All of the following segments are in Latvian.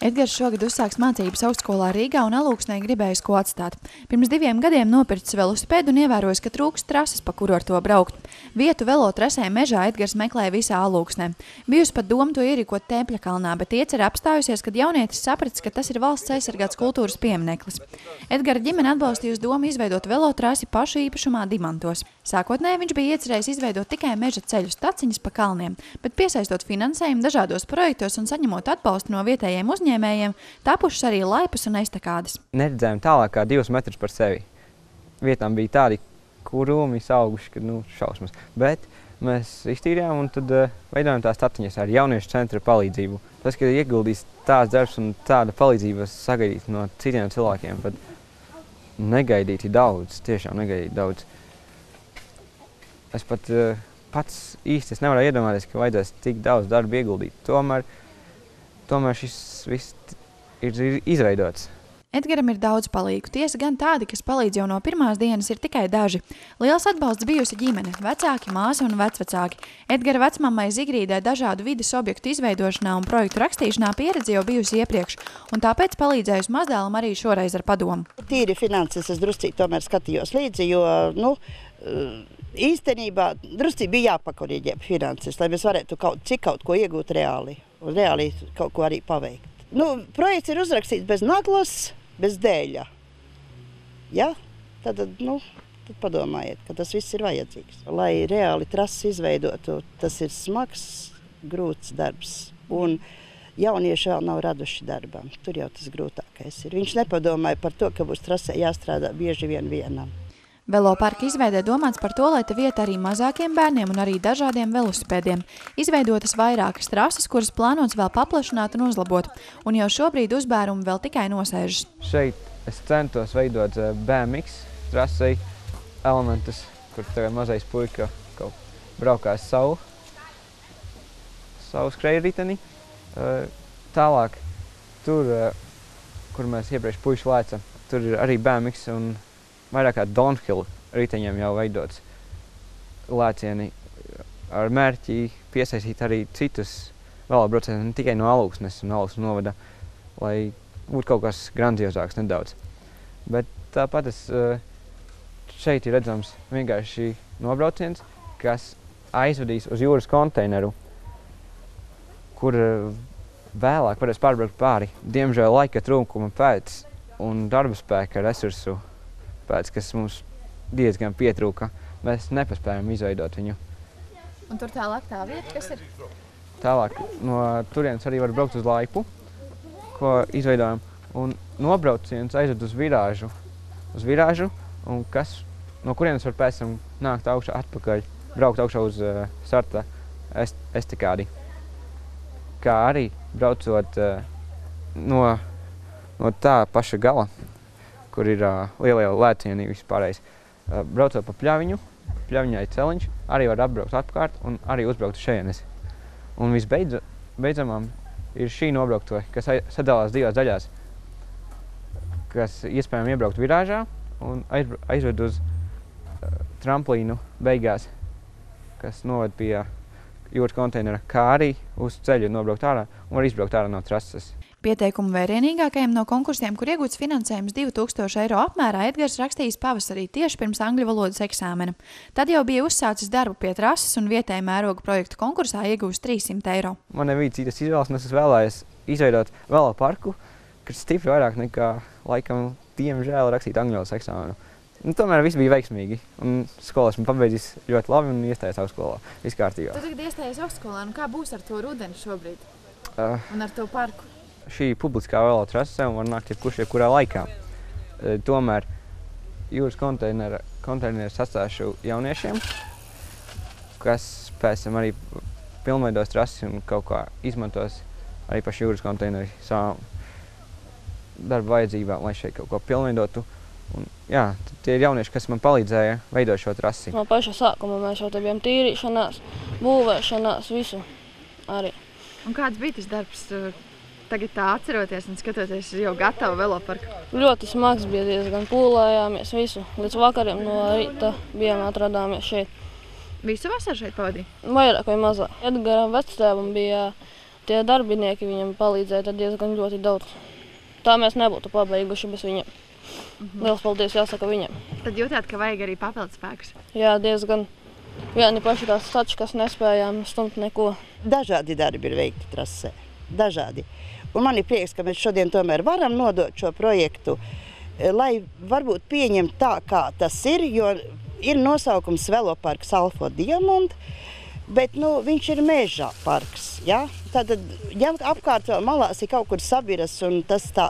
Edgars šogad uzsāks mācības augstskolā Rīgā un Alūksnē gribējis ko atstāt. Pirms 2 gadiem nopircis velosipēdu un ievērojis, ka trūkst trases, pa kuru ar to braukt. Vietu velotrasē mežā Edgars meklēja visā Alūksnē. Bijusi pat doma to ierīkot Tempļakalnā, bet iecer apstājusies, kad jaunietis sapratis, ka tas ir valsts aizsargāts kultūras piemineklis. Edgara ģimene atbalstījusi domu izveidot velotrasi pašu īpašumā Dimantos. Sākotnēji viņš bija iecerējis izveidot tikai meža ceļu staciņas pa kalniem, bet piesaistot finansējumu dažādos projektos un saņemot atbalstu no vietējiem uzņēmējiem, tapušas arī laipas un estakādes. Neredzējām tālāk kā 2 metrus par sevi. Vietām bija tādi kurumi sauguši, ka šausmas. Bet mēs iztīrījām un tad veidojām tās staciņas ar jauniešu centra palīdzību. Tas, ka ieguldīs tāds darbs un tāda palīdzība sagaidīt no citiem cilvēkiem, bet negaidīti daudz, tiešām negaidīti daudz. Es pat pats īsti nevaru iedomāties, ka vajadzēs tik daudz darba ieguldīt. Tomēr šis viss ir izveidots. Edgaram ir daudz palīgu. Tiesa gan tādi, kas palīdz jau no pirmās dienas, ir tikai daži. Liels atbalsts bijusi ģimene, vecāki, māsa un vecvecāki. Edgara vecmammai Zigrīdai dažādu vides objektu izveidošanā un projektu rakstīšanā pieredze jau bijusi iepriekš, un tāpēc palīdzējusi mazdēlam arī šoreiz ar padomu. Tīri finanses es druscīgi tomēr skatījos līdzi, jo, īstenībā druscīgi bija jāpakorīģē finanses, lai mēs varētu kaut ko iegūt reāli un reāli kaut ko arī paveikt. Projekts ir uzrakstīts bez naglas, bez dēļa. Ja? Tad padomājiet, ka tas viss ir vajadzīgs. Lai reāli trases izveidotu, tas ir smags, grūts darbs. Un jaunieši vēl nav raduši darbam. Tur jau tas grūtākais ir. Viņš nepadomāja par to, ka būs trasē jāstrādā bieži vien vienam. Veloparka izveidē domāts par to, lai te vieta arī mazākiem bērniem un arī dažādiem velosipēdiem. Izveidotas vairākas trases, kuras plānots vēl paplašināt un uzlabot, un jau šobrīd uzbērumi vēl tikai nosēžas. Šeit es centos veidot BMX trasei elementus, kur tagad mazais puika braukās savu skrejriteni. Tālāk, tur, kur mēs iepriekš puiši lēcam, tur ir arī BMX un vairāk kā downhill riteņiem jau veidots lēcieni ar mērķi piesaistīt arī citus velobraucējus, ne tikai no Alūksnes un Alūksnes novada, lai būtu kaut kas grandiozāks nedaudz. Bet tāpat šeit ir redzams vienkārši nobrauciens, kas aizvedīs uz jūras konteineru, kur vēlāk varēs pārbraukt pāri. Diemžēl laika trūkuma pēc un darba spēka resursu pēc, kas mums diezgan pietrūka, mēs nepaspējam izveidot viņu. Un tur tālāk tā vieta, kas ir? Tālāk no turienes arī var braukt uz laipu, ko izveidojam, un nobrauciens aizved uz virāžu, un no kurienes var pēc tam nākt augšā atpakaļ, braukt augšā uz starta estakādi. Kā arī braucot no tā paša gala, kur ir lielie lēcieni vispārējais. Braucot pa pļaviņu, pļaviņai celiņš, arī var apbraukt apkārt un arī uzbraukt uz šejienes. Un visbeidzamām ir šī nobrauktuve, kas sadalās 2 daļās, kas iespējami iebraukt virāžā un aizved uz tramplīnu beigās, kas noved pie jūras konteinera, kā arī uz ceļu nobraukt ārā un var izbraukt ārā no trases. Pieteikumu vērienīgākajiem no konkursiem, kur iegūts finansējums 2000 eiro apmērā, Edgars rakstījis pavasarī tieši pirms angļu valodas eksāmena. Tad jau bija uzsācis darbu pie trases un vietēja mēroga projektu konkursā iegūst 300 eiro. Man nebija citas izvēles, un es vēlējos izveidot veloparku, kas stipri vairāk nekā, laikam, diemžēl rakstīt angļu valodas eksāmenu. Tomēr viss bija veiksmīgi, un skolu esmu pabeidzis ļoti labi un iestājos augstskolā. Viss kārtībā. Tu tagad iestājies augstskolā, kā būs ar to rudeni šobrīd? Un ar to parku? Šī publiskā velotrase un var nākt jebkurā laikā. Tomēr jūras konteineru sastāšu jauniešiem, kas pēc tam arī pilnveidos trasi un kaut kā izmantos arī paši jūras konteineru savām darba vajadzībām, lai šeit kaut ko pilnveidotu. Un, jā, tie ir jaunieši, kas man palīdzēja veidot šo trasi. No paša sākuma mēs jau te bijām tīrīšanās, būvēšanās, visu arī. Un kāds bija tas darbs? Tagad tā atceroties un skatoties jau gatavu veloparku? Ļoti smags bija, diezgan pūlējāmies visu. Līdz vakariem no rīta atradāmies šeit. Visu vasaru šeit pavadīja? Vairāk vai mazāk. Edgaram vectēvam bija tie darbinieki viņam palīdzēja diezgan ļoti daudz. Tā mēs nebūtu pabeiguši bez viņiem. Liels paldies jāsaka viņiem. Tad jūtāt, ka vajag arī papildus spēkus? Jā, diezgan vieni paši tās taču, kas nespējām stumt neko. Dažādi darbi ir veikti trasē. Dažādi. Un man ir prieks, ka mēs šodien tomēr varam nodot šo projektu, lai varbūt pieņem tā, kā tas ir, jo ir nosaukums Veloparks Alfa Diamond, bet viņš ir mežā parks. Ja? Tātad, ja apkārt vēl malās ir kaut kur sabiras, un tas tā,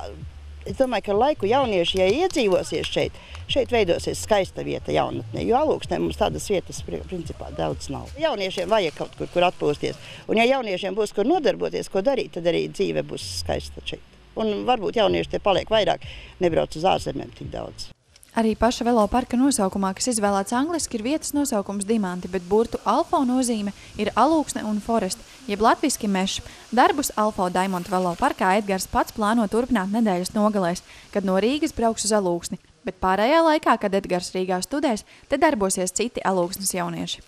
es domāju, ka laiku jaunieši, ja iedzīvosies šeit veidosies skaista vieta jaunatnē, jo Alūksnē mums tādas vietas principā daudz nav. Jauniešiem vajag kaut kur atpūsties, un ja jauniešiem būs kur nodarboties, ko darīt, tad arī dzīve būs skaista šeit. Un varbūt jaunieši te paliek vairāk, nebrauc uz ārzemēm tik daudz. Arī paša veloparka nosaukumā, kas izvēlēts angliski, ir vietas nosaukums Dimanti, bet burtu Alfa nozīme ir Alūksne un Forest, jeb latviski mežs. Darbus Alfa Diamond veloparkā Edgars pats plāno turpināt nedēļas nogalēs, kad no Rīgas brauks uz Alūksni. Bet pārējā laikā, kad Edgars Rīgā studēs, te darbosies citi Alūksnes jaunieši.